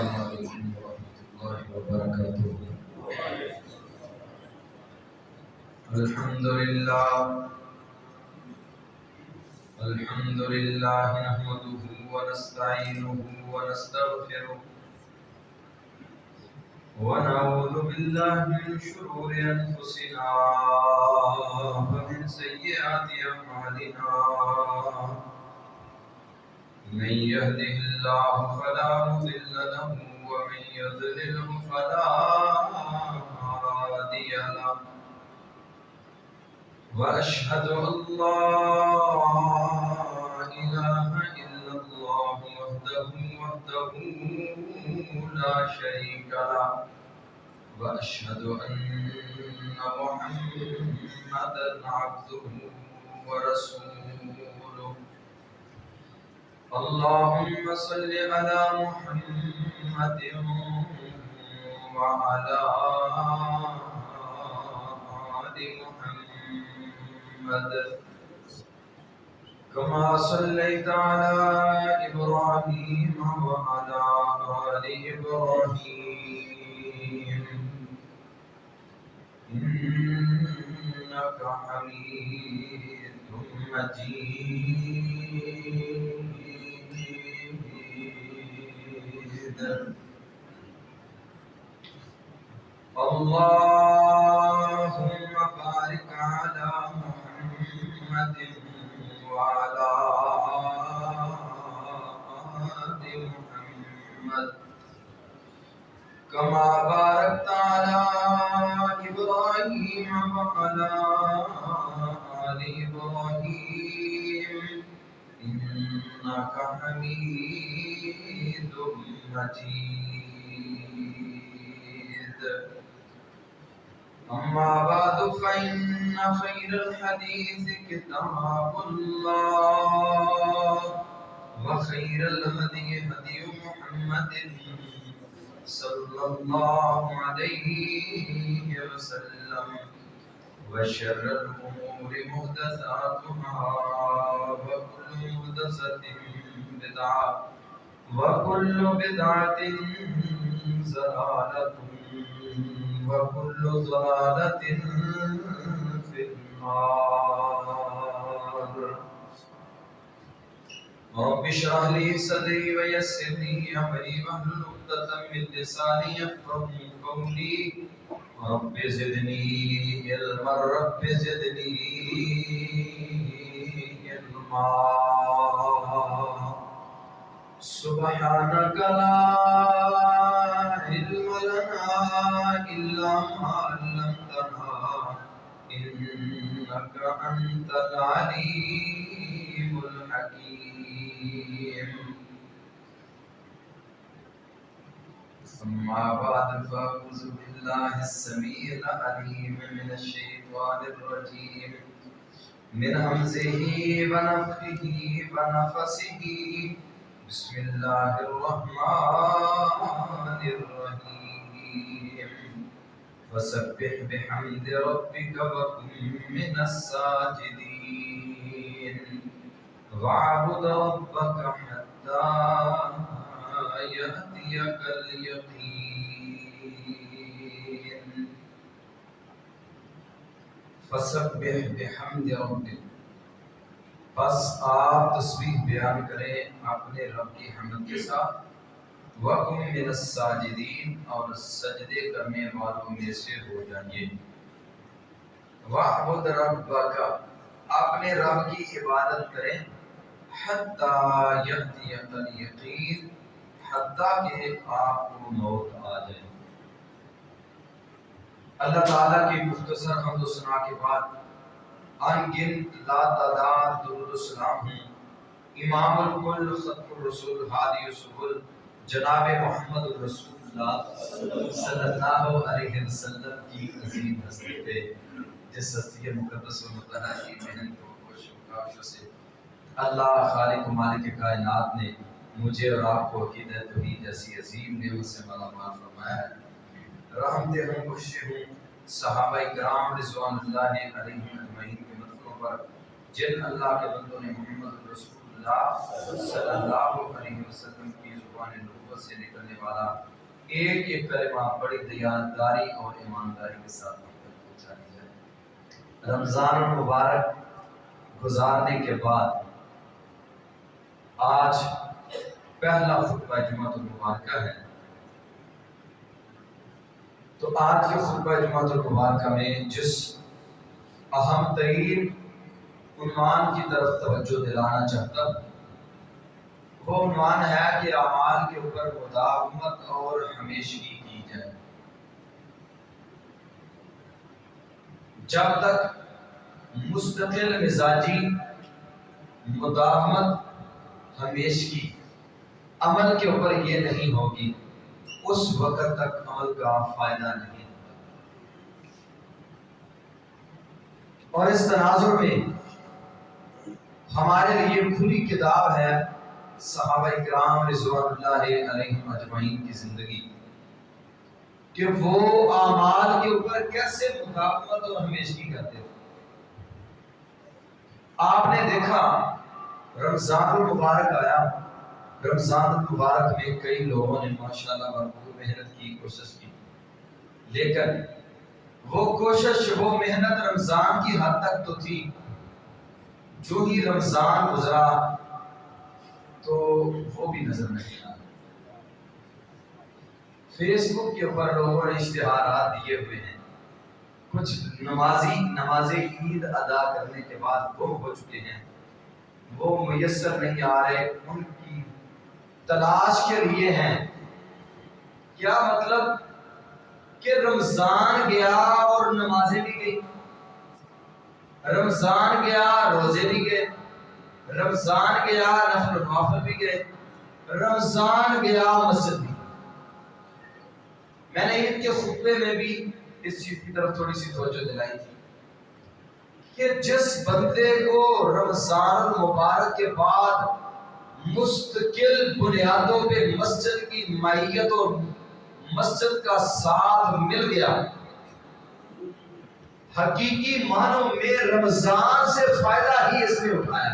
السلام علیکم ورحمۃ اللہ وبرکاتہ۔ الحمد للہ نحمده ونستعینه ونستغفره ونعوذ باللہ من شرور انفسنا ومن سیئات اعمالنا، من يهده الله فلا مضل له ومن يضلله فلا هادي له، وأشهد أن لا إله إلا الله وحده لا شريك له، وأشهد أن محمدا عبده ورسوله۔ اللهم صل على محمد وعلى آل محمد كما صليت على إبراهيم وعلى آل إبراهيم إنك حميد مجيد۔ اللهم بارك على محمد وعلى آل محمد كما باركت على إبراهيم وعلى آل إبراهيم إنك حميد مجيد۔ أما بعد فإن خير الحديث كتاب الله، وخير الهدي هدي محمد صلى الله عليه وسلم، وشر الأمور محدثاتها، وكل محدثة بدعة، وكل بدعة ضلالة، وكل ضلالة في النار۔ رب اشرح لي صدري ويسر لي أمري واحلل عقدة من لساني يفقهوا قولي، رب زدني علما، رب زدني علما۔ سبحانك لا علم لنا إلا ما علمتنا إنك أنت العليم الحكيم۔ أما بعد فأعوذ بالله السميع العليم من الشيطان الرجيم، من همزه ونفخه ونفسه، بسم الله الرحمن الرحيم۔ فسبح بحمد ربك وكن من الساجدين، واعبد ربك حتى يأتيك اليقين۔ فسبح بحمد ربك، بس آپ تسبیح بیان کریں اپنے رب کی حمد کے ساتھ، وَقُمْ مِنَ السَّاجِدِينَ، اور سجدے کرنے والوں میں سے ہو جائیے۔ وَاعْبُدْ رَبَّكَ، اپنے رب کی عبادت کریں، حَتَّى يَأْتِيَكَ الْيَقِينُ، حتیٰ کہ آپ کو موت آ جائے۔ اللہ تعالیٰ کی مختصر حمد و ثنا کے بعد ان گنت لا تعداد درود و سلام ہوں امام الکل ختم الرسول ہادی السبل جناب محمد الرسول اللہ صلی اللہ علیہ وسلم کی عظیم ہستی پہ، جس ہستی مقدس و مطلع کی محنت و کوشش سے اللہ خالق و مالک کائنات نے مجھے اور آپ کو عقیدہ توحید جیسی عظیم نعمت سے مالا مال فرمایا ہے۔ رحمت ہوں، بخشے ہوں صحابہ کرام رضوان اللہ علیہم اجمعین کے مرتبوں پر، جن اللہ کے بندوں نے محمد رسول اللہ صلی اللہ علیہ وسلم کی زبان نبوت سے نکلنے والا ایک ایک کلمہ بڑی دیانتداری اور ایمانداری کے ساتھ پہنچا دی جائے۔ رمضان المبارک گزارنے کے بعد آج پہلا خطبہ جمعۃ المبارکہ ہے، تو آج کے خطبہ جمعۃ المبارکہ میں جس اہم ترین عنوان کی طرف توجہ دلانا چاہتا ہوں وہ عنوان ہے کہ اعمال کے اوپر مداومت اور ہمیشگی کی جائے۔ جب تک مستقل مزاجی مداومت ہمیشگی عمل کے اوپر یہ نہیں ہوگی، اس وقت تک عمل کا فائدہ نہیں ہوگا۔ اور اس تناظر میں ہمارے لیے کھلی کتاب ہے صحابہ کرام رضوان اللہ علیہم اجمعین کی زندگی، کہ وہ اعمال کے اوپر کیسے مداومت اور ہمیشگی کرتے تھے۔ آپ نے دیکھا رمضان المبارک آیا، رمضان المبارک میں کئی لوگوں نے ماشاءاللہ بھرپور محنت کی، کوشش کی، لیکن وہ کوشش وہ محنت رمضان کی حد تک تو تھی، جو ہی رمضان گزرا تو وہ بھی نظر نہیں آیا۔ فیس بک کے اوپر لوگوں نے اشتہارات دیے ہوئے ہیں، کچھ نماز عید ادا کرنے کے بعد گم ہو چکے ہیں، وہ میسر نہیں آ رہے، ان کی تلاش کے لیے ہیں۔ کیا مطلب کہ رمضان گیا اور نمازیں بھی گئی، رمضان گیا روزے بھی گئے، رمضان گیا نفل و نوافل بھی گئے، رمضان گیا مسجد بھی۔ میں نے عید کے خطبے میں بھی اس چیز کی طرف تھوڑی سی توجہ دلائی تھی کہ جس بندے کو رمضان المبارک کے بعد مستقل بنیادوں پہ مسجد کی معیت اور مسجد کا ساتھ مل گیا، حقیقی معنوں میں رمضان سے فائدہ ہی اس نے اٹھایا۔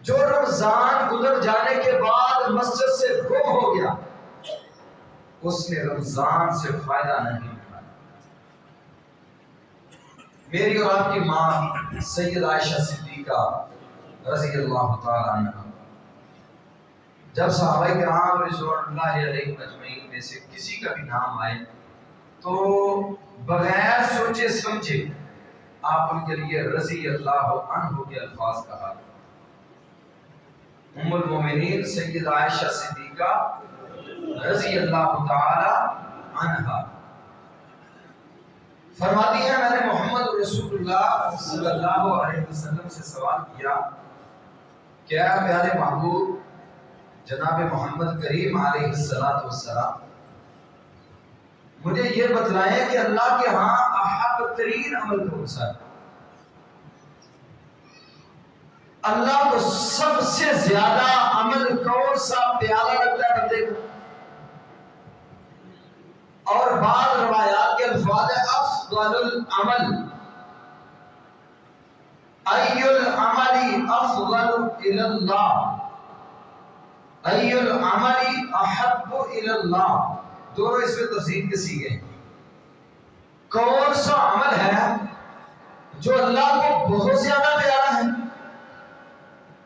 جو رمضان گزر جانے کے بعد مسجد سے گم ہو گیا، اس نے رمضان سے فائدہ نہیں اٹھایا۔ میری اور آپ کی ماں سید عائشہ صدیقہ رضی اللہ تعالی عنہ، جب صحابہ کرام رضوان اللہ علیہم اجمعین میں سے کسی کا بھی نام آئے تو بغیر سوچے سمجھے آپ ان کے لیے رضی اللہ عنہ کے الفاظ کہا۔ ام المومنین سید عائشہ صدیقہ رضی اللہ تعالی عنہ فرماتی ہیں، میں نے محمد رسول اللہ صلی اللہ علیہ وسلم سے سوال کیا کہ اے پیارے محبوب جناب محمد کریم علیہ السلام، مجھے یہ بتلائیں کہ اللہ کے ہاں احب ترین عمل کون سا ہے؟ اللہ کو سب سے زیادہ عمل کون سا پیارا لگتا ہے بندے کو؟ اور بعض روایات کے الفاظ ہے افضل العمل، ای العمل افضل الی اللہ، ای العمل احب الی اللہ، دونوں اس میں تفصیل کے سیغے ہیں۔ کون سا عمل ہے جو اللہ کو بہت زیادہ پیارا ہے؟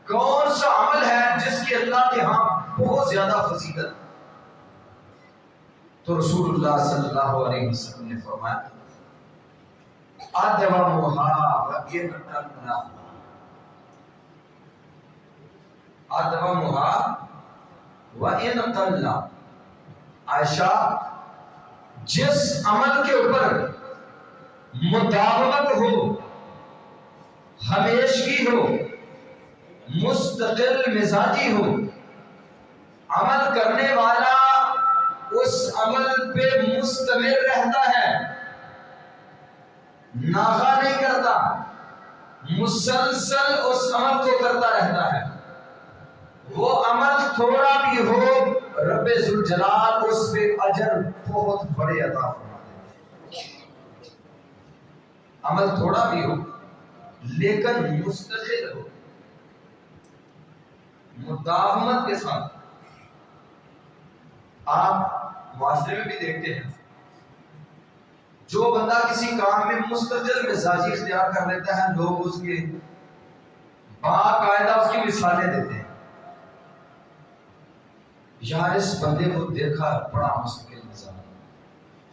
کون سا عمل ہے جس کی اللہ کے ہاں بہت زیادہ فضیلت؟ تو رسول اللہ صلی اللہ علیہ وسلم نے فرمایا ادومھا وَإِنْ قَلَّ، ادومھا وَإِنْ قَلَّ، عائشہ جس عمل کے اوپر مداومت ہو، ہمیشگی ہو، مستقل مزاجی ہو، عمل کرنے والا اس عمل پہ مستمر رہتا ہے، ناغہ نہیں کرتا، مسلسل اس عمل کو کرتا رہتا ہے، وہ عمل تھوڑا بھی ہو رب ذوالجلال اس پہ اجر بہت بڑے عطا فرماتے ہیں۔ عمل تھوڑا بھی ہو لیکن مستقل ہو، مداومت کے ساتھ آپ معاشرے میں بھی دیکھتے ہیں جو بندہ کسی کام میں مستقل مزاجی اختیار کر لیتا ہے لوگ اس کے باقاعدہ اس کی مثالیں دیتے ہیں، یار اس بندے کو دیکھا بڑا مستقل مزاج،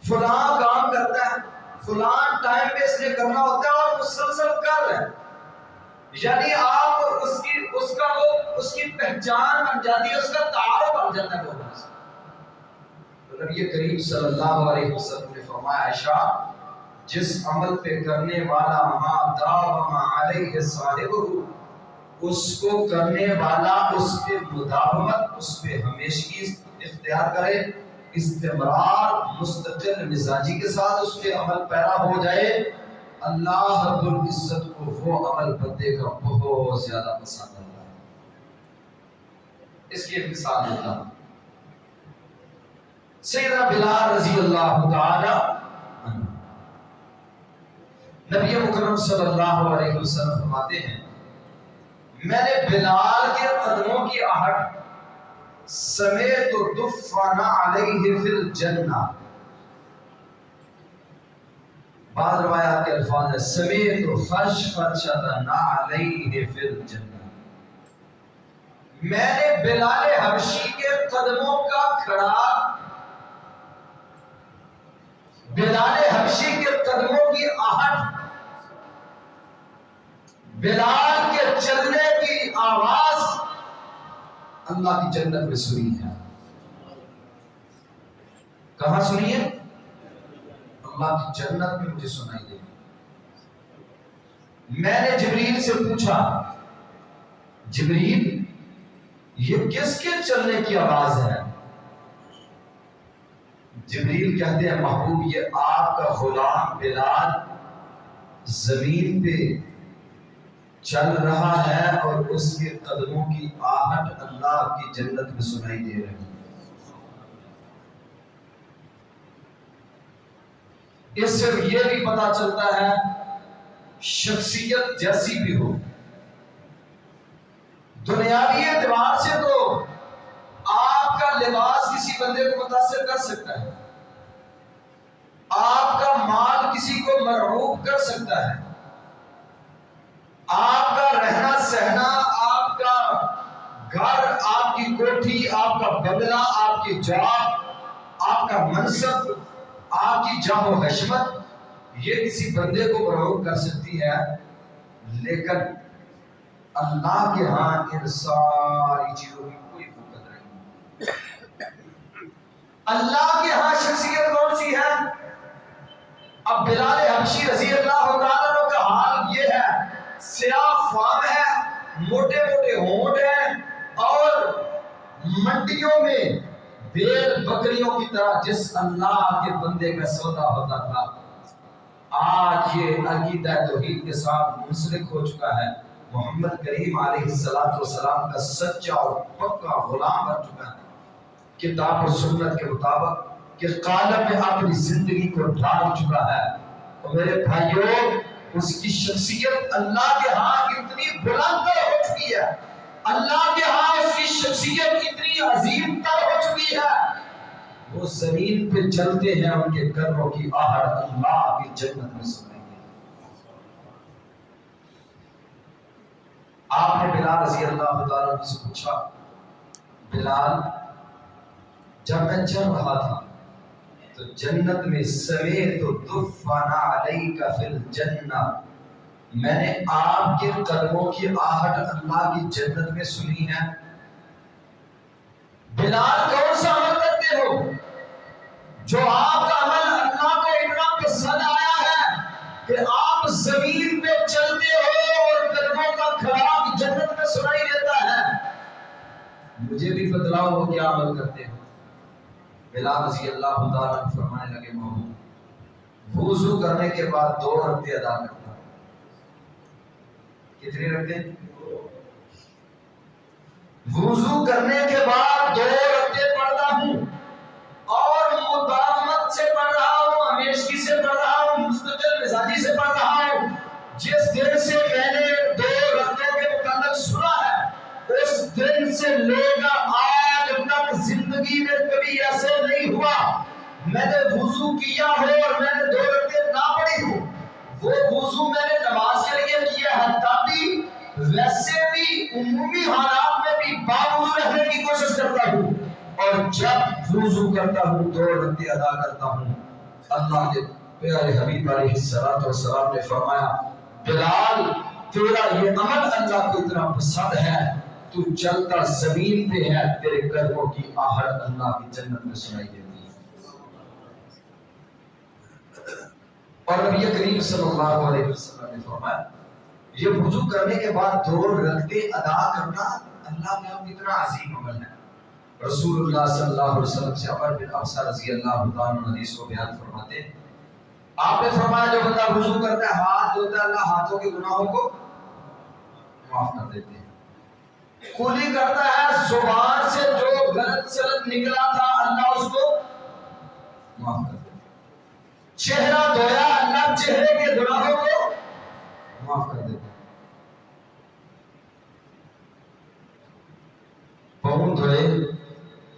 فلاں کام کرتا ہے، فلاں ٹائم پہ اس نے کرنا ہوتا ہے اور مسلسل کر رہا ہے، یعنی آپ اس کی پہچان بن جاتی ہے، اس کا تعارف بن جاتا ہے لوگوں سے۔ نبی کریم صلی اللہ علیہ وسلم نے فرمایا عائشہ جس عمل پہ کرنے والا ما داوم علیہ صاحبہ اس کو کرنے والا اس پہ مداومت، اس پہ ہمیشگی اختیار کرے، استمرار مستقل مزاجی کے ساتھ اس پہ عمل پیرا ہو جائے، اللہ رب العزت کو وہ عمل بندے کا بہت زیادہ پسند آتا ہے۔ اس کی ایک مثال دیتا ہوں، سیدنا بلال رضی اللہ تعالی عنہ، نبی مکرم صلی اللہ علیہ وسلم فرماتے ہیں میں نے بلال کے قدموں کی آہٹ سمیت دفن علیہ فی الجنہ، بعض روایات کے الفاظ ہے سمیت خشخشۃ علیہ فی الجنہ، میں نے بلال حبشی کے قدموں کا کھڑا، بلال حبشی کے قدموں کی آہٹ، بلال کے چلنے کی آواز اللہ کی جنت میں سنی ہے۔ کہاں سنی ہے؟ اللہ کی جنت میں مجھے سنائی دے۔ میں نے جبریل سے پوچھا جبریل یہ کس کے چلنے کی آواز ہے؟ جبریل کہتے ہیں محبوب یہ آپ کا غلام بلال زمین پہ چل رہا ہے اور اس کے قدموں کی آہٹ اللہ کی جنت میں سنائی دے رہی ہے۔ اس سے یہ بھی پتا چلتا ہے شخصیت جیسی بھی ہو، دنیاوی اعتبار سے تو آپ کا لباس کسی بندے کو متاثر کر سکتا ہے، آپ کا مال کسی کو مرعوب کر سکتا ہے، آپ کا رہنا سہنا، آپ کا گھر، آپ کی کوٹھی، آپ کا بنگلہ، آپ کی جاب، آپ کا منصب، آپ کی جاہ و حشمت یہ کسی بندے کو مرعوب کر سکتی ہے، لیکن اللہ کے ہاں ان ساری چیزوں کی کوئی قدر نہیں۔ اللہ کے ہاں شخصیت کون سی ہے؟ اب بلال حبشی رضی اللہ تعالیٰ عنہ کا حال یہ ہے، سیاہ فام ہے، موٹے موٹے ہونٹ ہیں، اور منڈیوں میں بھیڑ بکریوں کی طرح جس اللہ کے بندے کا سودا ہوتا تھا، آج یہ عقیدہ توحید کے ساتھ منسلک ہو چکا ہے، محمد کریم علیہ السلام کا سچا اور پکا غلام بن چکا ہے، کتاب و سنت کے مطابق کہ قالب میں اپنی زندگی کو ڈھال چکا ہے۔ تو میرے بھائیوں اس کی شخصیت اللہ کے ہاں اتنی بلند تر ہو چکی ہے، اللہ کے ہاں اس کی شخصیت اتنی عظیم تر ہو چکی ہے، وہ زمین پہ چلتے ہیں ان کے قدموں کی آہٹ اللہ کی جنت میں سنیں گے۔ آپ نے بلال رضی اللہ تعالیٰ عنہ سے پوچھا بلال جب میں چل رہا تھا تو جنت میں سمیت دفن علیک فی الجنہ، میں نے آپ کے قدموں کی آہٹ اللہ کی جنت میں سنی ہے۔ بلال کون سا عمل کرتے ہو جو آپ کا عمل اللہ کو اتنا پسند آیا ہے کہ آپ زمین پہ چلتے ہو اور قدموں کا کھڑا جنت میں سنائی دیتا ہے؟ مجھے بھی بتلاؤ وہ کیا عمل کرتے ہو؟ بلال رضی اللہ تعالیٰ عنہ فرمانے لگے محمود وضو کرنے کے بعد 2 رکعتیں ادا کرتا ہوں۔ کتنی رکعتیں؟ وضو کرنے کے بعد 2 رکعتیں پڑھتا ہوں اور مداومت سے پڑھ رہا ہوں، ہمیشگی سے پڑھ رہا ہوں، مستقل مزاجی سے پڑھ رہا ہوں۔ جس دن سے میں نے 2 رکعتوں کے متعلق سنا ہے اس دن سے لے کر آج تک زندگی میں کبھی ایسے میں نے وضو کیا ہو اور میں نے 2 رکعتیں نہ پڑھی ہو، وہ وضو میں نے نماز کے لیے کیا ہے، تبھی ویسے بھی عمومی حالات میں بھی باوضو رہنے کی کوشش کرتا ہوں، اور جب وضو کرتا ہوں 2 رکعتیں ادا کرتا ہوں۔ اللہ کے پیارے حبیب علیہ الصلوۃ والسلام نے فرمایا بلال تیرا یہ عمل اللہ کو اتنا پسند ہے، تو چلتا زمین پہ ہے، تیرے قدموں کی آہٹ اللہ کی جنت میں سنائی دیتی ہے۔ اور نبی کریم صلی اللہ علیہ وسلم نے فرمایا یہ وضو کرنے کے بعد 2 رکعتیں ادا کرنا اللہ کے ہاں کتنا عظیم عمل ہے۔ رسول اللہ صلی اللہ علیہ وسلم سے عمر بن ابسہ رضی اللہ تعالیٰ عنہ حدیث کو بیان فرماتے ہیں، آپ نے فرمایا جو بندہ وضو کرتا ہے، ہاتھ دھوتا ہے، اللہ ہاتھوں کے گناہوں کو معاف کر دیتے ہیں۔ کلی کرتا ہے، زبان سے جو غلط سلط نکلا تھا اللہ اس کو معاف کر دیتے ہیں۔ چہرہ دھویا، اللہ چہرے کے گناہوں کو معاف کر دیتے ہیں۔ پاؤں دھوئے،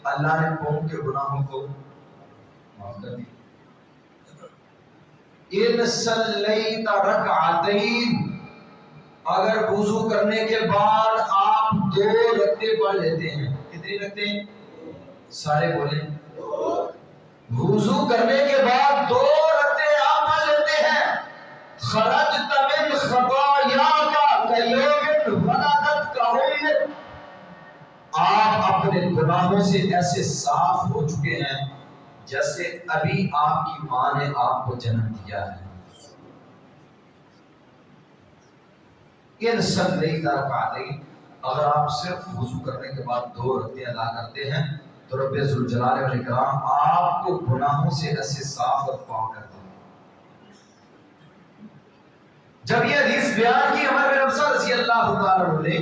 اللہ نے پاؤں کے گناہوں کو معاف کر دیا۔ ان صلیت رکعتین، اگر وضو کرنے کے بعد آپ 2 رکعتیں پڑھ لیتے ہیں، کتنی رکعتیں؟ سارے بولیں، وضو کرنے کے بعد 2 رکعتیں آپ پڑھ لیتے ہیں، خرجت من خطایاک کیوم ولدت کہم، آپ اپنے گناہوں سے ایسے صاف ہو چکے ہیں جیسے ابھی آپ کی ماں نے آپ کو جنم دیا ہے۔ ان صلیت رکعتین، اگر آپ صرف وضو کرنے کے بعد 2 رکعتیں ادا کرتے ہیں تو رب ذوالجلال والاکرام آپ کو گناہوں سے ایسے صاف اور پاک کر دیں گے۔ جب یہ حدیث بیان کی عمر بن ابسہ رضی اللہ تعالیٰ عنہ نے،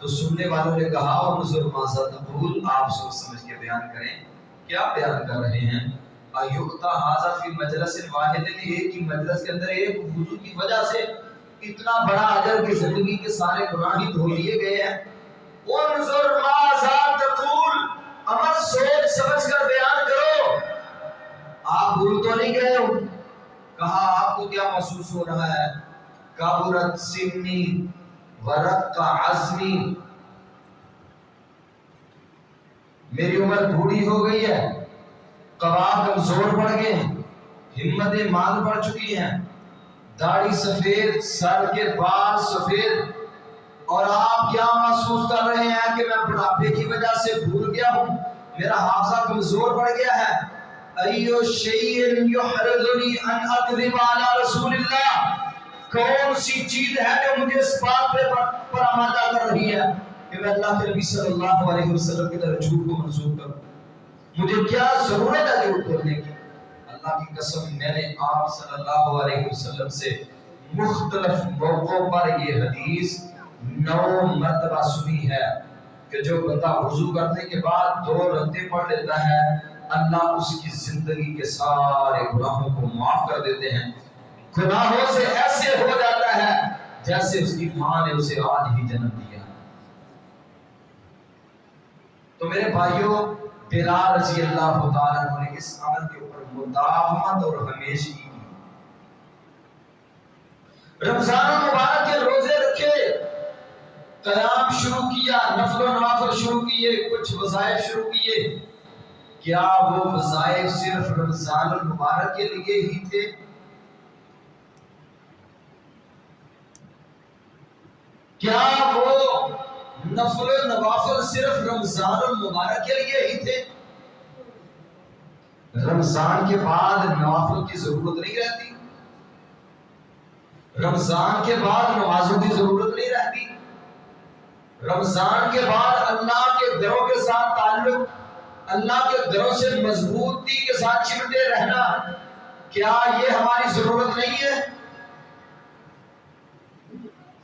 تو سننے والوں نے کہا انظر ماذا تقول، آپ سوچ سمجھ کے بیان کریں، کیا بیان کر رہے ہیں؟ ایؤتی ھذا فی مجلس واحد، ایک ہی مجلس کے اندر ایک وضو کی وجہ سے اتنا بڑا اجر کی زندگی کے سارے گناہ ہی دھو لیے گئے ہیں۔ انظر ماذا تقول، عمر سوچ سمجھ کر بیان کرو، آپ بھول تو نہیں گئے ہو؟ کہا آپ کو کیا محسوس ہو رہا ہے؟ کبرت سنی ورق عزمی، میری عمر بوڑھی ہو گئی ہے، قوا کمزور پڑ گئے ہیں، ہمتیں مال پڑ چکی ہیں، داڑھی سفید، سر کے بال سفید، اور آپ کیا محسوس کر رہے ہیں کہ میں بڑھاپے کی وجہ سے بھول گیا ہوں، میرا حافظہ کمزور پڑ گیا ہے۔ ایو شیء یحرزنی ان اکذب علی رسول اللہ، کون سی چیز ہے جو مجھے اس بات پر آمادہ کر رہی ہے کہ میں اللہ کے نبی صلی اللہ علیہ وسلم کی طرف جھوٹ کو منسوخ کروں؟ مجھے کیا ضرورت ہے جھوٹ بولنے کی؟ اللہ کی قسم میں نے آپ صلی اللہ علیہ وسلم سے مختلف موقعوں پر یہ حدیث 9 مرتبہ سنی ہے کہ جو بندہ وضو کرنے کے بعد 2 رکعتیں پڑھ لیتا ہے، اللہ اس کی زندگی کے سارے گناہوں کو معاف کر دیتے ہیں، گناہوں سے ایسے ہو جاتا ہے جیسے اس کی ماں نے اسے آج ہی جنم دیا۔ تو میرے بھائیوں، بلال رضی اللہ تعالیٰ عنہ نے اس عمل کے اوپر مداومت اور ہمیشگی کی۔ رمضان المبارک کے روزے رکھے، قیام شروع کیا، نفل و نوافل شروع کیے، کچھ وظائف شروع کیے۔ کیا وہ وظائف صرف رمضان المبارک کے لیے ہی تھے؟ کیا وہ نفل و نوافل صرف رمضان المبارک کے لیے ہی تھے؟ رمضان کے بعد نوافل کی ضرورت نہیں رہتی، رمضان کے بعد نمازوں کی ضرورت نہیں رہتی، رمضان کے بعد اللہ کے دروں کے ساتھ تعلق، اللہ کے دروں سے مضبوطی کے ساتھ چمٹے رہنا، کیا یہ ہماری ضرورت نہیں ہے؟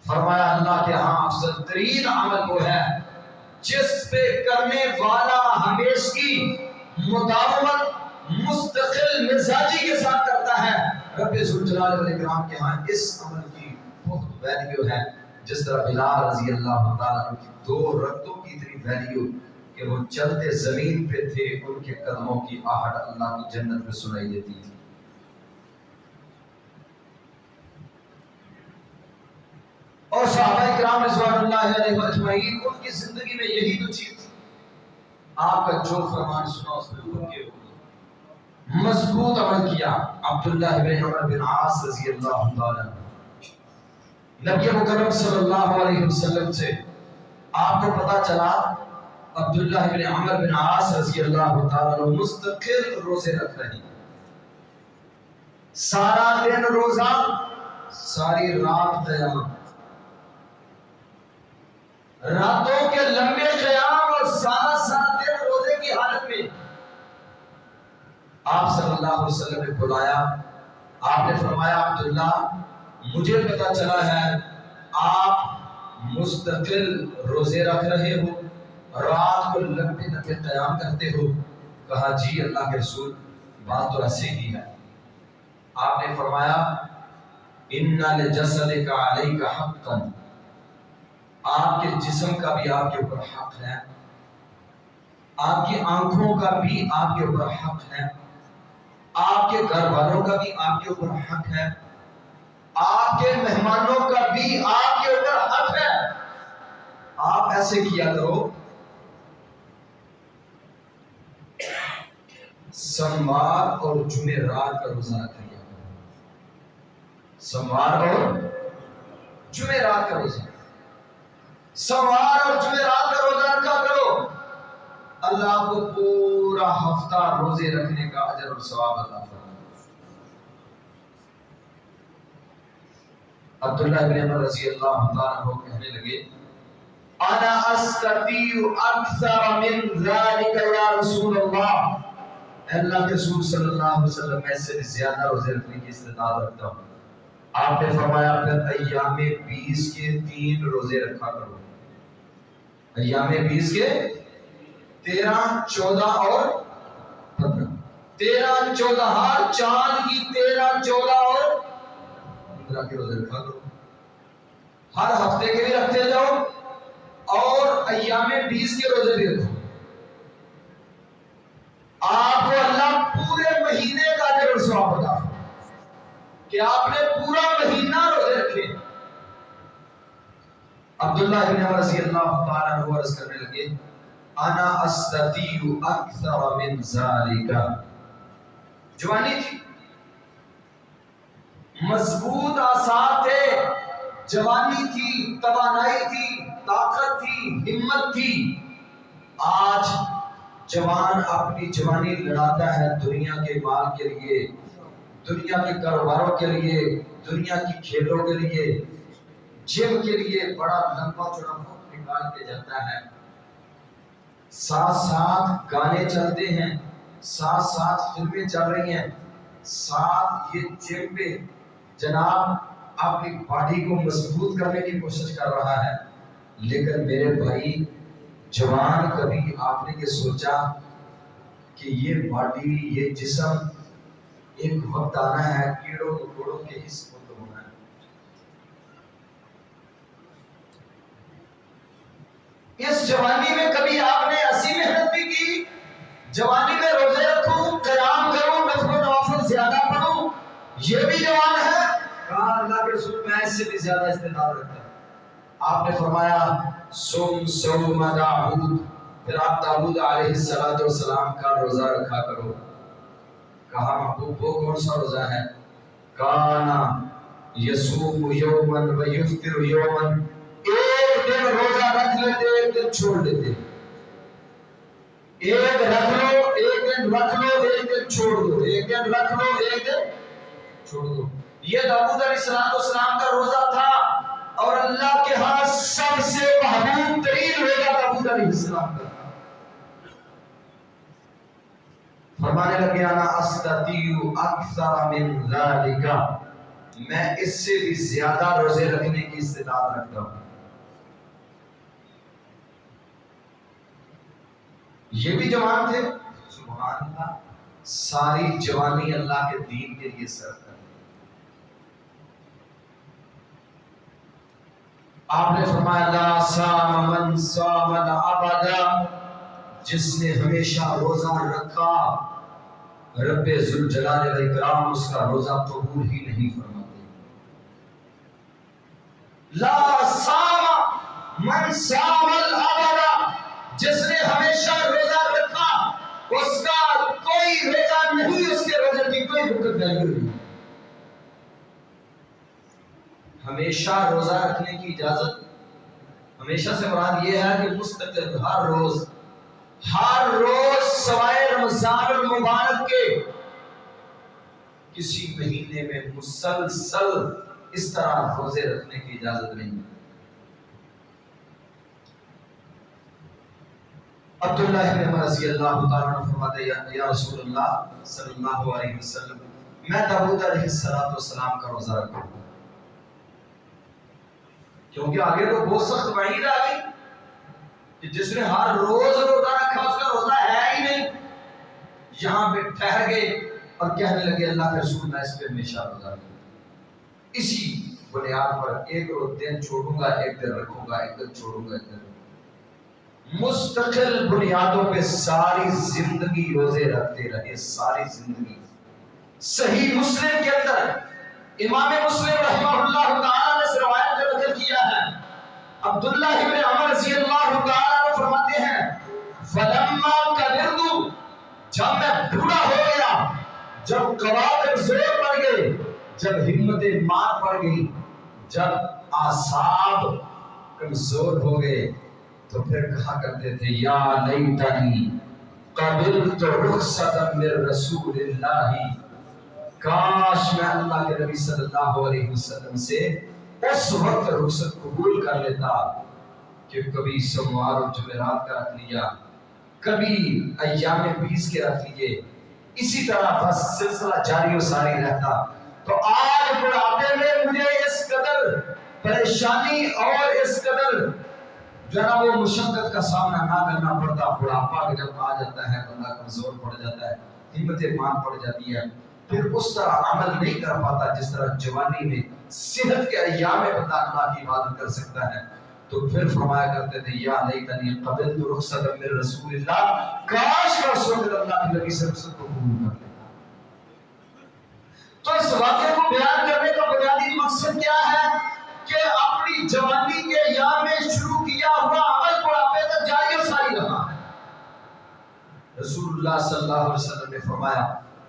فرمایا اللہ کے ہاں افضل ترین عمل وہ ہے جس پہ کرنے والا ہمیشگی مداومت مستقل مزاجی کے ساتھ کرتا ہے۔ رب ذوالجلال والاکرام کے ہاں اس عمل کی بہت ویلیو ہے، جس طرح بلال رضی اللہ تعالیٰ عنہ کی 2 رکعتوں کی اتنی ویلیو کہ وہ چلتے زمین پہ تھے، ان کے قدموں کی آہٹ اللہ کی جنت میں سنائی دیتی تھی۔ اور صحابہ کرام رضوان اللہ علیہم اجمعین، ان کی زندگی میں یہی تو چیز تھی۔ آپ کا جو فرمان سنا اس پہ پکے ہو، مضبوط عمل کیا۔ عبداللہ بن عمر بن عاص رضی اللہ تعالیٰ نبی مکرم صلی اللہ علیہ وسلم سے آپ کو پتا چلا عبداللہ بن عمر بن عاص رضی اللہ تعالیٰ مستقل روزے رکھ رہے ہیں، سارا دن روزہ، ساری رات قیام، راتوں کے لمبے قیام اور سارا دن روزے کی حالت میں آپ صلی اللہ علیہ وسلم نے بلایا۔ آپ نے فرمایا عبداللہ مجھے پتا چلا ہے آپ مستقل روزے رکھ رہے ہو، رات کو لمبے لمبے قیام کرتے ہو۔ کہا جی اللہ کے رسول بات تو ایسے ہی ہے۔ آپ نے فرمایا اِنَّ لِجَسَدِكَ عَلَيْكَ حَقًّا، آپ کے جسم کا بھی آپ کے اوپر حق ہے، آپ کی آنکھوں کا بھی آپ کے اوپر حق ہے، آپ کے گھر والوں کا بھی آپ کے اوپر حق ہے، آپ کے مہمانوں کا بھی آپ کے اوپر حق ہے۔ آپ ایسے کیا کرو، سوموار اور جمعرات کا روزہ رکھا کرو، سوموار اور جمعرات کا روزہ، سوموار اور جمعرات کا روزہ رکھا کرو، اللہ آپ کو پورا ہفتہ روزے رکھنے کا اجر اور ثواب عطا فرمائے۔ عبداللہ بن عمر رضی اللہ تعالیٰ عنہ کہنے لگے انا استطیع اکثر من ذلك یا رسول اللہ، اللہ کے رسول صلی اللہ علیہ وسلم میں سے زیادہ روزے رکھنے کی استطاعت رکھتا ہوں۔ آپ نے فرمایا پھر ایام 20 کے 3 روزے رکھا کرو، ایام 20 کے 13، 14 اور 15، 13، 14 ہر چاند کی 13، 14 اور 15 کے روزے رکھا کرو، ہر ہفتے کے بھی رکھتے جاؤ اور ایام 20 کے روزے بھی رکھو۔ آپ کو اللہ پورے مہینے کا اجر اور ثواب عطا فرمائے کہ آپ نے پورا مہینہ روزے رکھے۔ عبداللہ بن عمر رضی اللہ تعالیٰ عنہ عرض کرنے لگے انا استطیع اکثر من ذالک، جوانی تھی، مضبوط آثار تھے، جوانی تھی، توانائی تھی، طاقت تھی، ہمت تھی۔ آج جوان اپنی جوانی لڑاتا ہے دنیا کے مال کے لیے، دنیا کے کاروباروں کے لیے، دنیا کی کھیلوں کے لیے، جم کے لیے بڑا لمبا چوڑا وقت نکال کے جاتا ہے، ساتھ ساتھ گانے چلتے ہیں، ساتھ ساتھ فلمیں چل رہی ہیں، ساتھ یہ جم پہ جناب اپنی باڈی کو مضبوط کرنے کی کوشش کر رہا ہے۔ لیکن میرے بھائی جوان، کبھی آپ نے یہ سوچا کہ یہ باڈی، یہ جسم ایک وقت آنا ہے کیڑوں مکوڑوں کے حصے ہونا ہے۔ اس جوانی میں کبھی آپ نے ایسی محنت بھی کی، جوانی میں روزے رکھوں، قیام کروں، نفل و نوافل زیادہ پڑھوں، یہ بھی جوان ہے؟ کہا اللہ کے رسول میں اس سے بھی زیادہ استعداد رکھتا ہوں۔ آپ نے فرمایا صوم صوم داؤد، پھر آپ داؤد علیہ السلام کا روزہ رکھا کرو۔ کہا محبوب وہ کون سا روزہ ہے؟ کانا یصوم یوما و یفطر یوما، ایک دن روزہ رکھ لیتے، ایک دن چھوڑ دیتے، ایک رکھ لو، ایک دن رکھ لو، ایک دن چھوڑ دو، ایک دن رکھ لو، ایک دن چھوڑ دو۔ یہ داؤد علیہ السلام کا روزہ تھا، اور اللہ کے ہاں سب سے محبوب ترین روزہ داؤد علیہ السلام کا تھا۔ فرمانے لگے انا استطیع اکثر من ذالک، میں اس سے بھی زیادہ روزے رکھنے کی استطاعت رکھتا ہوں۔ یہ بھی جوان تھے، سبحان اللہ، ساری جوانی اللہ کے دین کے لیے صرف کر دی۔ آپ نے فرمایا لا صام من صام ابدا جس نے ہمیشہ روزہ رکھا رب ذوالجلال والاکرام اس کا روزہ قبول ہی نہیں فرماتے. لا صام من صام الابد، جس نے ہمیشہ روزہ رکھا اس کا کوئی روزہ نہیں، اس کے روزے کی کوئی برکت نہیں ہوئی. ہمیشہ روزہ رکھنے کی اجازت، ہمیشہ سے مراد یہ ہے کہ مستقل ہر روز سوائے رمضان المبارک کے کسی مہینے میں مسلسل اس طرح روزے رکھنے کی اجازت نہیں. عبداللہ ابن عمر رضی اللہ تعالیٰ عنہ فرماتے ہیں یا رسول اللہ صلی اللہ علیہ وسلم میں داؤد علیہ السلام کا روزہ رکھوں، کیونکہ آگے تو بہت سخت وعید آ گئی کہ جس نے ہر روز روزہ رکھا اس کا روزہ ہے ہی نہیں. یہاں پہ ٹھہر گئے اور کہنے لگے اللہ کے رسول میں اس پہ ہمیشہ روزہ رکھوں، اسی بنیاد پر ایک روز دن چھوڑوں گا، ایک دن رکھوں گا، ایک دن چھوڑوں گا، ایک دن مستقل بنیادوں پہ ساری زندگی روزے رکھتے رہے، ساری زندگی. صحیح مسلم کے اندر امام مسلم رحمہ اللہ تعالی نے اس روایت کو ذکر کیا ہے. عبداللہ ابن عمر رضی اللہ تعالی عنہ فرماتے ہیں فلما کبرت، جب میں بوڑھا ہو گیا، جب قوات کمزور پڑ گئے، جب ہمت مات پڑ گئی، جب اعصاب کمزور ہو گئے، تو پھر کہا کرتے تھے یا لیتنی قبلت رخصتا من رسول اللہ، کاش میں اللہ کے نبی صلی اللہ علیہ وسلم سے اس وقت رخصت قبول کر لیتا کہ کبھی سوموار اور جمعرات کا رکھ لیا، کبھی ایام 20 کے رکھ لیے، اسی طرح بس سلسلہ جاری و ساری رہتا. تو آج بڑھاپے میں مجھے اس قدر پریشانی اور اس قدر جو ہے وہ مشقت کا سامنا نہ کرنا پڑتا. بڑھاپا جب آ جاتا ہے بندہ کمزور پڑ جاتا ہے، ہمت مان پڑ جاتی ہے، پھر اس طرح عمل نہیں کر پاتا جس طرح جوانی میں صحت کے ایام میں بندہ اللہ کی عبادت کر سکتا ہے. تو پھر فرمایا کرتے تھے یا لیتنی قبلت رخصتا من رسول اللہ، کاش میں اس وقت اللہ کے نبی سے رخصت کو قبول کر لیتا. تو اس واقعے کو بیان کرنے کا بنیادی مقصد کیا ہے کہ اپنی جوانی کے ایام میں شروع کیا ہوا عمل بڑھاپے تک جاری و ساری رہا. رسول اللہ صلی اللہ علیہ وسلم نے فرمایا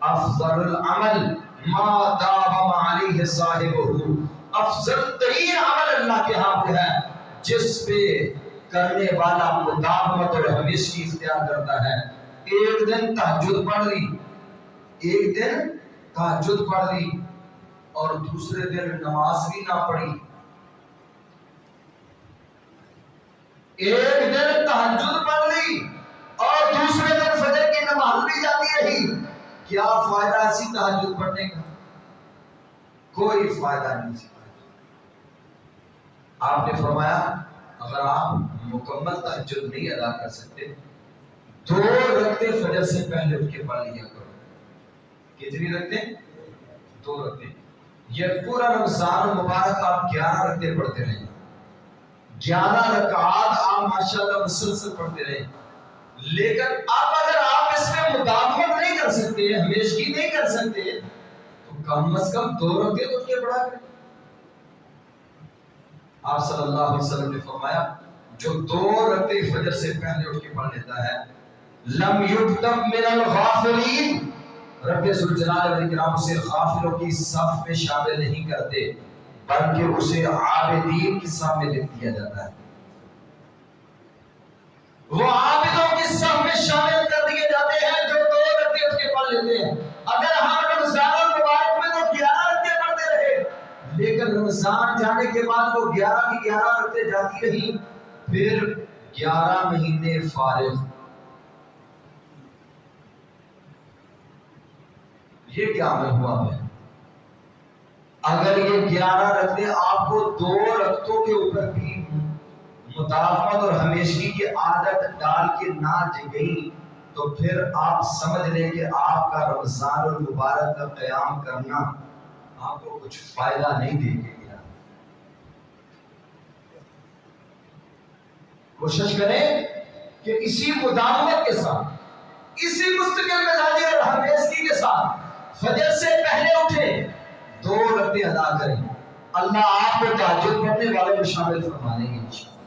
افضل العمل ما داوم علیہ صاحبہ، افضل ترین عمل اللہ کے ہاں وہ ہے جس پہ کرنے والا مداومت اور ہمیشگی اختیار کرتا ہے. ایک دن تہجد پڑھ لی، ایک دن تہجد پڑھ لی اور دوسرے دن نماز بھی نہ پڑھی، ایک دن تہجد پڑھ لی اور دوسرے دن فجر کی نماز بھی جاتی رہی، کیا فائدہ ایسی تہجد پڑھنے کا؟ کوئی فائدہ نہیں. آپ نے فرمایا اگر آپ مکمل تہجد نہیں ادا کر سکتے 2 رکعتیں فجر سے پہلے اٹھ کے پڑھ لیا کرو. کتنی رکعتیں؟ 2 رکعتیں. یہ پورا رمضان مبارک آپ 11 رکعتیں پڑھتے رہیں، 11 رکعات آپ ماشاءاللہ مسلسل پڑھتے رہیں. لیکن اب اگر آپ اس میں مداومت نہیں کر سکتے، ہمیشگی نہیں کر سکتے، تو کم از کم 2 رکعتیں اٹھ کے پڑھا کریں. آپ صلی اللہ علیہ وسلم نے فرمایا جو 2 رکعتیں فجر سے پہلے اٹھ کے پڑھ لیتا ہے لم یکتب من الغافلین، رب ذوالجلال والاکرام سے غافلوں کی صف میں شامل نہیں کرتے بلکہ اسے عابدین کی صف میں لکھ دیا جاتا ہے. وہ عابدوں کی صف میں شامل کر دیے جاتے ہیں جو 2 رکعتیں اٹھ کے پڑھ لیتے ہیں. اگر ہم رمضان المبارک میں تو 11 رکعتیں پڑھتے رہے، لیکن رمضان جانے کے بعد وہ 11 کی 11 رکعتیں جاتی رہی، پھر 11 مہینے فارغ. یہ کیا عمل ہوا ہے؟ اگر یہ 11 رکعتیں آپ کو 2 رکعتوں کے اوپر بھی مداومت اور ہمیشگی کی عادت ڈال کے نہ گئی تو پھر آپ سمجھ لیں کہ آپ کا رمضان المبارک کا قیام کرنا آپ کو کچھ فائدہ نہیں دے گا. کوشش کریں کہ اسی مداومت کے ساتھ، اسی مستقل مزاجی اور ہمیشگی کے ساتھ فجر سے پہلے اٹھیں، 2 رکعتیں ادا کریں، اللہ آپ کو تہجد پڑھنے والوں میں شامل فرما دیں گے انشاءاللہ۔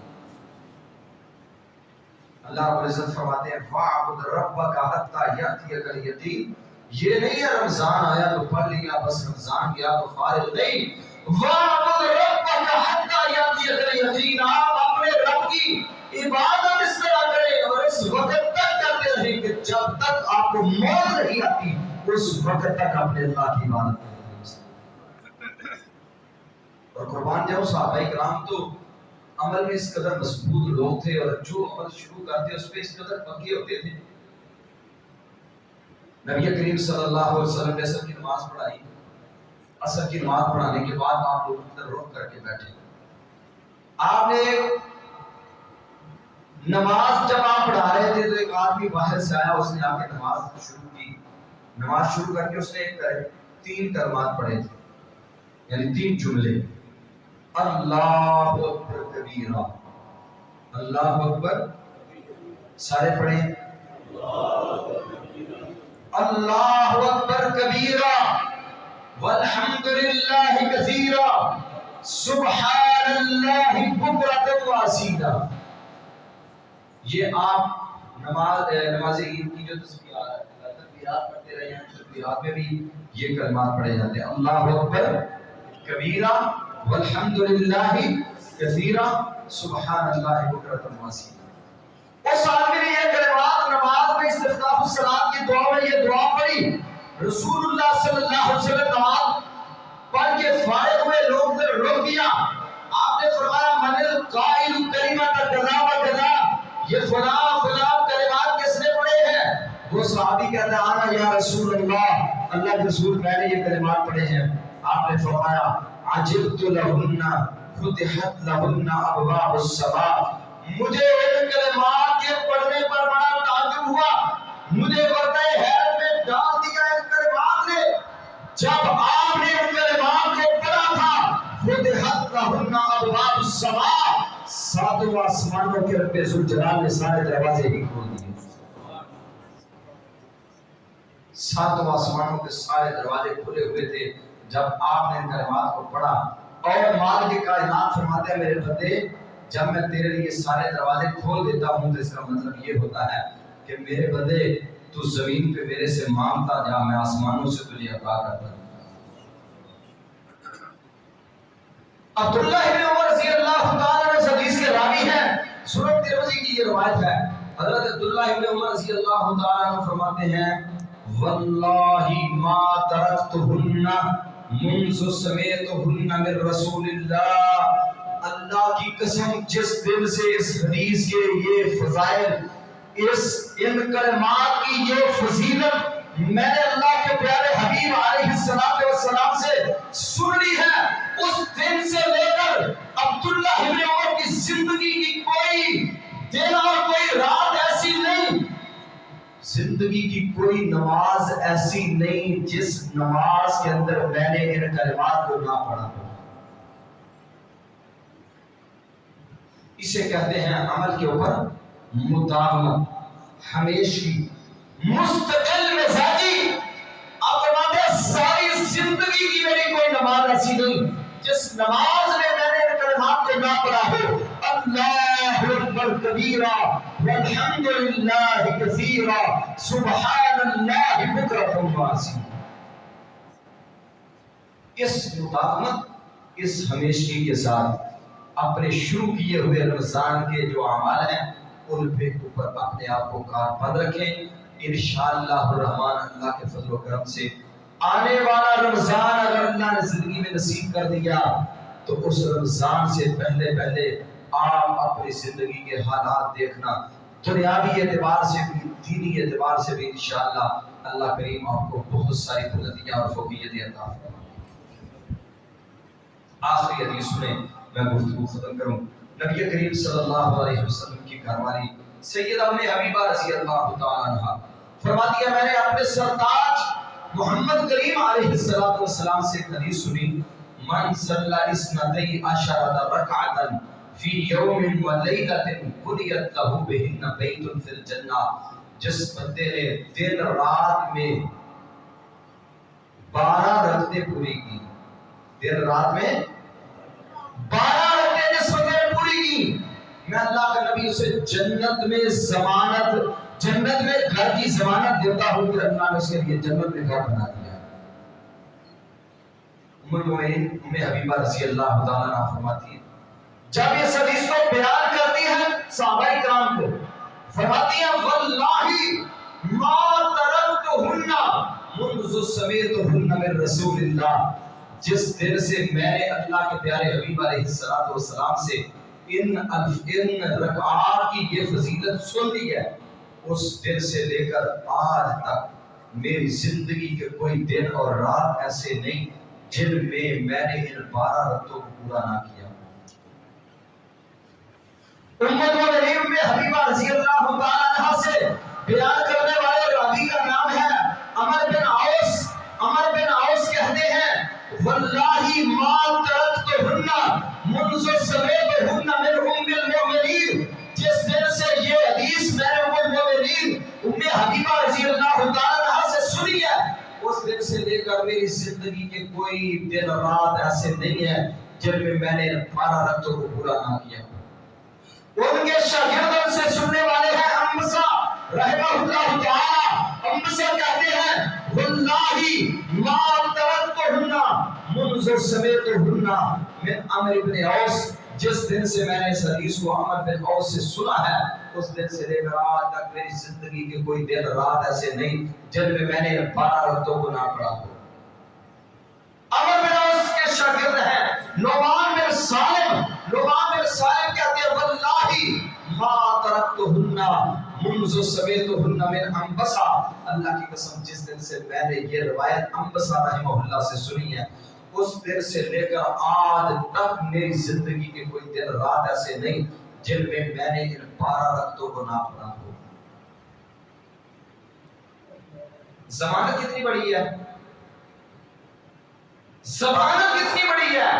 اللہ رب العزت فرماتے ہیں وَاعْبُدْ رَبَّكَ حَتَّى يَأْتِيَكَ الْيَقِينُ۔ یہ نہیں ہے رمضان آیا تو پڑھ لیا بس، رمضان گیا تو فارغ نہیں۔ وَاعْبُدْ رَبَّكَ حَتَّى يَأْتِيَكَ الْيَقِينُ، آپ اپنے رب کی عبادت اس طرح کریں اور اس وقت تک کرتے رہیں کہ جب تک آپ کو موت نہیں آتی، اس وقت تک اپنے اللہ کی عبادت کریں۔ اور قربان جاؤ، صحابہ کرام تو عمل میں اس قدر مضبوط لوگ تھے اور جو عمل شروع کرتے اس پہ اس قدر پکے ہوتے تھے۔ نبی کریم صلی اللہ علیہ وسلم نے عصر کی نماز پڑھائی، عصر کی نماز پڑھانے کے بعد آپ لوگ ادھر رخ کر کے بیٹھے۔ آپ نے نماز جب آپ پڑھا رہے تھے تو ایک آدمی باہر سے آیا، اس نے آ کے نماز شروع کی۔ نماز شروع کر کے اس نے 3 کلمات پڑھے تھے، یعنی 3 جملے، اللہ اکبر کبیرہ، اللہ اکبر، سارے پڑھیں، اللہ اکبر کبیرہ والحمدللہ کثیرہ سبحان اللہ بکرۃ واصیلا۔ یہ آپ نماز عید کی جو تسبیحات پڑھتے رہے ہیں، تسبیحات میں بھی یہ کلمات پڑھے جاتے ہیں، اللہ اکبر کبیرہ والحمدللہ کثیرہ سبحان اللہ بکرۃ واصیلا۔ اس آدمی نے یہ کلمات نماز میں استفتاح الصلاۃ کی دعا میں یہ دعا پڑھی۔ رسول اللہ صلی اللہ علیہ وسلم نماز پڑھ کے فارغ ہوئے، لوگ نے روک دیا۔ آپ نے فرمایا من القائل کلمۃ کذا و کذا، یہ فلاں فلاں کلمات کس نے پڑھے ہیں؟ وہ صحابی کہتا ہے انا یا رسول اللہ، اللہ کے رسول میں نے یہ کلمات پڑھے ہیں۔ آپ نے فرمایا عجبت لہن فتحت لہن ابواب السماء، مجھے ان کلمات کے پڑھنے پر بڑا تعجب ہوا، مجھے وردہ حیرت میں ڈال دیا ان کلمات نے۔ جب آپ نے ان کلمات کو پڑھا تھا فتحت لہن ابواب السماء، 7 آسمانوں کے رب ذوالجلال نے سارے دروازے ہی کھول دیے۔ 7 آسمانوں کے سارے دروازے کھلے ہوئے تھے جب آپ نے ان کلمات کو پڑھا۔ اور مالک کائنات فرماتے ہیں میرے بندے، جب میں تیرے لیے سارے دروازے کھول دیتا ہوں تو اس کا مطلب یہ ہوتا ہے کہ میرے بندے تو زمین پہ میرے سے مانگتا جا، میں آسمانوں سے تجھے عطا کرتا ہوں۔ عبداللہ بن عمر رضی اللہ تعالیٰ عنہ حدیث کے راوی ہیں، سنن ترمذی کی یہ روایت ہے۔ حضرت عبداللہ بن عمر رضی اللہ تعالیٰ عنہ فرماتے ہیں واللہ ما ترکتہن منذ سمعتہن من رسول اللہ، اللہ کی قسم جس دن سے اس حدیث کے یہ فضائل، ان کلمات کی یہ فضیلت میں نے اللہ کے پیارے حبیب علیہ السلام سے سن لی ہے، اس دن سے لے کر عبداللہ بن عمر کی زندگی کی کوئی دن اور کوئی رات ایسی نہیں، زندگی کی کوئی نماز ایسی نہیں جس نماز کے اندر میں نے ان کلمات کو نہ پڑھا ہو۔ اسے کہتے ہیں عمل کے اوپر مداومت، ہمیشگی، مستقل مزاجی۔ آپ فرماتے ہیں ساری زندگی کی میری کوئی نماز ایسی نہیں جس نماز میں نے ان کلمات کو نہ پڑھا ہو، اللہ اکبر کبیرہ والحمدللہ کثیرہ سبحان اللہ بکرۃ واصیلا۔ اس مداومت، اس ہمیشگی کے ساتھ اپنے شروع کیے ہوئے رمضان کے جو اعمال ہیں ان پہ اوپر اپنے آپ کو کاربند رکھیں۔ انشاءاللہ الرحمن اللہ کے فضل و کرم سے آنے والا رمضان اگر اللہ نے زندگی میں نصیب کر دیا تو اس رمضان سے پہلے آپ اپنی زندگی کے حالات دیکھنا، دنیاوی اعتبار سے بھی دینی اعتبار سے بھی انشاءاللہ اللہ کریم آپ کو بہت ساری بلندیاں اور فوقیتیں عطا فرمائے۔ آخری حدیث سنیں، میں گفتگو ختم کروں۔ نبی کریم صلی اللہ علیہ وسلم کی گھر والی سیدہ ام حبیبہ رضی اللہ تعالی عنہا فرماتی ہے میں نے اپنے سرتاج محمد کریم علیہ السلام سے ایک حدیث سنی، من صلی اثنتی عشرۃ رکعۃ فی یوم ولیلۃ بنیت لہ بہن بیت فی الجنہ، جس بندے نے دن رات میں 12 رکعتیں پوری کی، دن رات میں 12 رکعتیں جس بندے نے پوری کی، میں اللہ کا نبی اسے جنت میں ضمانت، جنت میں گھر کی ضمانت دیتا ہوں کہ اللہ نے اس کے لیے جنت میں گھر بنا دیا۔ ام المؤمنین ام حبیبہ رضی اللہ تعالیٰ عنہا فرماتی ہیں جب اس حدیث کو بیان کرتی ہیں صحابہ کرام کو، فرماتی ہیں واللہ ما ترکتہن منذ سمعتہن من رسول اللہ، جس دن سے میں نے اللہ کے پیارے حبیب علیہ السلام سے ان رکعات کی یہ فضیلت سن لی ہے، اس دن سے لے کر آج تک میری زندگی کے کوئی دن اور رات ایسے نہیں جن میں میں نے ان 12 رکعتوں کو پورا نہ کیا۔ ام المؤمنین ام حبیبہ رضی اللہ تعالیٰ عنہا سے بیان کرنے والے راوی کا نام ہے عمر بن اوس۔ عمر بن اوس کہتے ہیں واللہ ما ترکتہن منذ سمعتہن من ام المؤمنین، جس دن سے یہ حدیث میں نے ام المؤمنین ام حبیبہ رضی اللہ تعالیٰ عنہا سے سنی ہے، اس دن سے لے کر میری زندگی کے کوئی دن رات ایسے نہیں ہے جن میں میں نے 12 رکعتوں کو پورا نہ کیا۔ ان کے شاگردوں سے سننے والے ہیں امسا رحمہ اللہ تعالی۔ امسا کہتے ہیں واللہ ما ترکتہن منذ سمعتہن من عمرو بن اوس، جس دن سے میں نے اس حدیث کو عمر بن اوس سے سنا ہے، اس دن سے لے کر آج تک میری زندگی کے کوئی دن رات ایسے نہیں جن میں نے 12 رکعتوں کو نہ پڑھا ہو۔ عمر بن اوس کے شاگرد ہیں نعمان بن سالم۔ نعمان بن سالم کہتے ہیں واللہ ما ترکتہن منذ سمعتہن من انبسا، اللہ کی قسم جس دن سے میں نے یہ روایت انبسا رحمہ اللہ سے سنی ہے، اس دن سے لے کر آج تک میری زندگی کے کوئی دن رات ایسے نہیں جن میں میں نے ان 12 رکعتوں کو نہ پڑھا ہو۔ ضمانت کتنی بڑی ہے، ضمانت کتنی بڑی ہے۔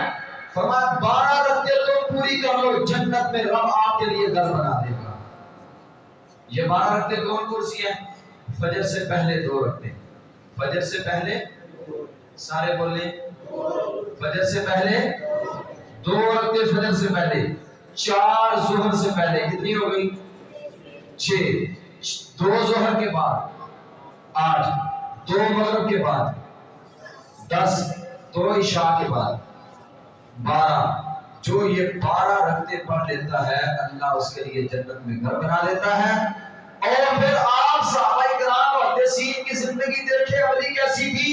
فرمایا 12 رکعتیں تو پوری کر لو، جنت میں رب آپ کے لیے گھر بنا دے گا۔ یہ 12 رکعتیں کون کون سی ہیں؟ فجر سے پہلے 2 رکعتیں، فجر سے پہلے سارے بول لیں، فجر سے پہلے 2 رکعتیں، فجر سے پہلے 4 ظہر سے پہلے کتنی ہو گئی؟ 6، 2 ظہر کے بعد 8، 2 مغرب کے بعد 10، 2 عشاء کے بعد 12۔ جو یہ 12 رکعتیں پڑھ لیتا ہے اللہ اس کے لیے جنت میں گھر بنا دیتا ہے۔ اور پھر آپ صحابہ کرام اور محدثین کی زندگی دیکھیں عملی کیسی تھی،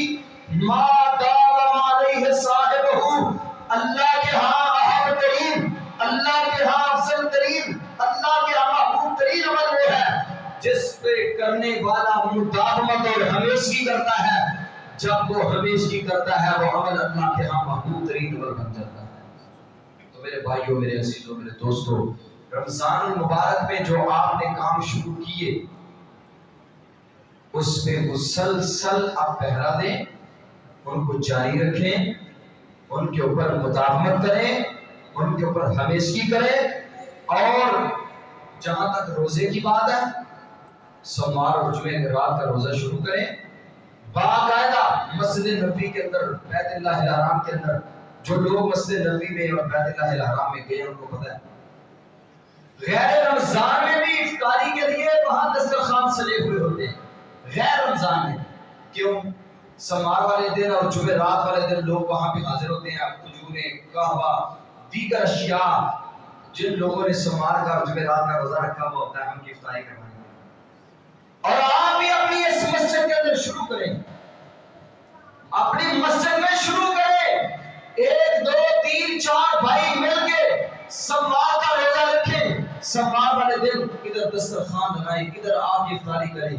ما دام علیہ صاحبہ، اللہ کے ہاں اہم ترین، اللہ کے ہاں افضل ترین، اللہ کے ہاں محبوب ترین عمل وہ ہے جس پہ کرنے والا مداومت اور ہمیشگی کرتا ہے۔ جب وہ ہمیشگی کرتا ہے وہ عمل اللہ کے ہاں محبوب ترین عمل بن جاتا ہے۔ تو میرے بھائیوں، میرے عزیزوں، میرے دوستوں، رمضان المبارک میں جو آپ نے کام شروع کیے اس پہ مسلسل آپ پہرا دیں، ان کو جاری رکھیں، ان کے اوپر مداومت کریں، ان کے اوپر ہمیشگی کریں۔ اور جہاں تک روزے کی بات ہے، سوموار اور جمعے کے رات کا روزہ شروع کریں، باقاعدہ مسجد نبوی کے اندر، بیت اللہ الحرام کے اندر۔ جو لوگ مسجد نبوی میں اور بیت اللہ الحرام میں گئے ان کو پتہ ہے غیر رمضان میں بھی افطاری کے لیے وہاں دسترخوان سجے ہوئے ہوتے ہیں، غیر رمضان میں۔ کیوں؟ سمار والے دن اور جمعرات والے دن لوگ وہاں پہ حاضر ہوتے ہیں، کھجوریں، قہوہ، دیگر اشیاء جن لوگوں نے سمار کا اور جمعرات کا روزہ رکھا ہوا ہوتا ہے ان کی افطاری کروائیں گے۔ اور آپ بھی اپنی اس مسجد کے اندر شروع کریں، اپنی مسجد میں شروع کریں، 1 2 3 4 بھائی مل کے سمار کا روزہ رکھیں، سمار والے دن ادھر دسترخوان لگائیں، ادھر آپ کی افطاری کریں۔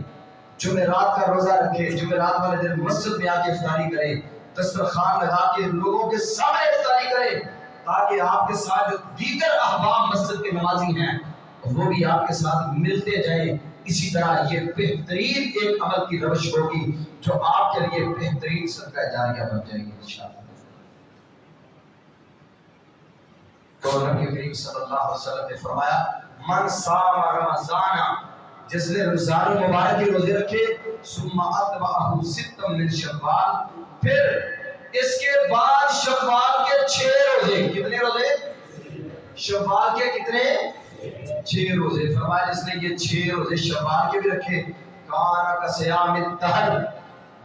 جمعرات کا روزہ رکھیں، جمعرات والے دن مسجد میں آ کے افطاری کریں، دسترخوان لگا کے لوگوں کے سامنے افطاری کریں، تاکہ آپ کے ساتھ جو دیگر احباب مسجد کے نمازی ہیں وہ بھی آپ کے ساتھ ملتے جائیں۔ اسی طرح یہ بہترین ایک عمل کی روش ہوگی جو آپ کے لیے بہترین صدقہ جاریہ بن جائے گی انشاءاللہ۔ تو نبی کریم صلی اللہ علیہ وسلم نے فرمایا من صام رمضان، جس نے رمضان المبارک کے روزے رکھے، ثم اتبعہ ستا من شوال، پھر اس کے بعد شوال کے 6 روزے، کتنے روزے؟ شوال کے کتنے؟ 6 روزے۔ فرمایا جس نے یہ 6 روزے شوال کے بھی رکھے، کانا کصیام الدہر،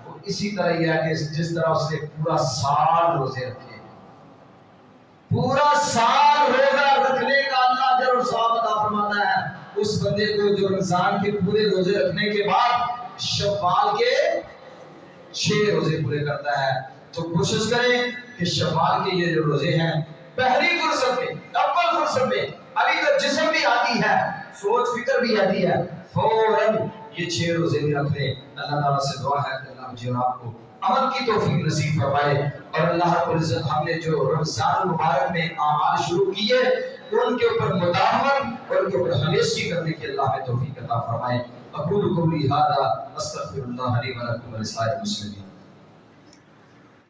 وہ اسی طرح یہ ہے کہ جس طرح اس نے پورا سال روزے رکھے۔ پورا سال روزہ رکھنے کا اللہ اجر و ثواب عطا فرماتا ہے اس بندے کو جو رمضان کے پورے روزے رکھنے کے بعد شوال کے 6 روزے پورے کرتا ہے۔ تو کوشش کریں کہ شوال کے یہ جو روزے ہیں، پہلی فرصت میں، اول فرصت میں، ابھی تو جسم بھی آتی ہے، سوچ فکر بھی آتی ہے، فوراً یہ 6 روزے بھی رکھ لیں۔ اللہ تعالیٰ سے دعا ہے کہ اللہ مجھے اور آپ کو عمل کی توفیق نصیب فرمائے، اور اللہ رب العزت ہم نے جو رمضان المبارک میں اعمال شروع کیے ان کے اوپر مداومت اور ان کے اوپر ہمیشگی کرنے کی اللہ ہمیں توفیق عطا فرمائے۔ اقول قولی ھذا استغفر اللہ لی و لکم ولسائر المسلمین۔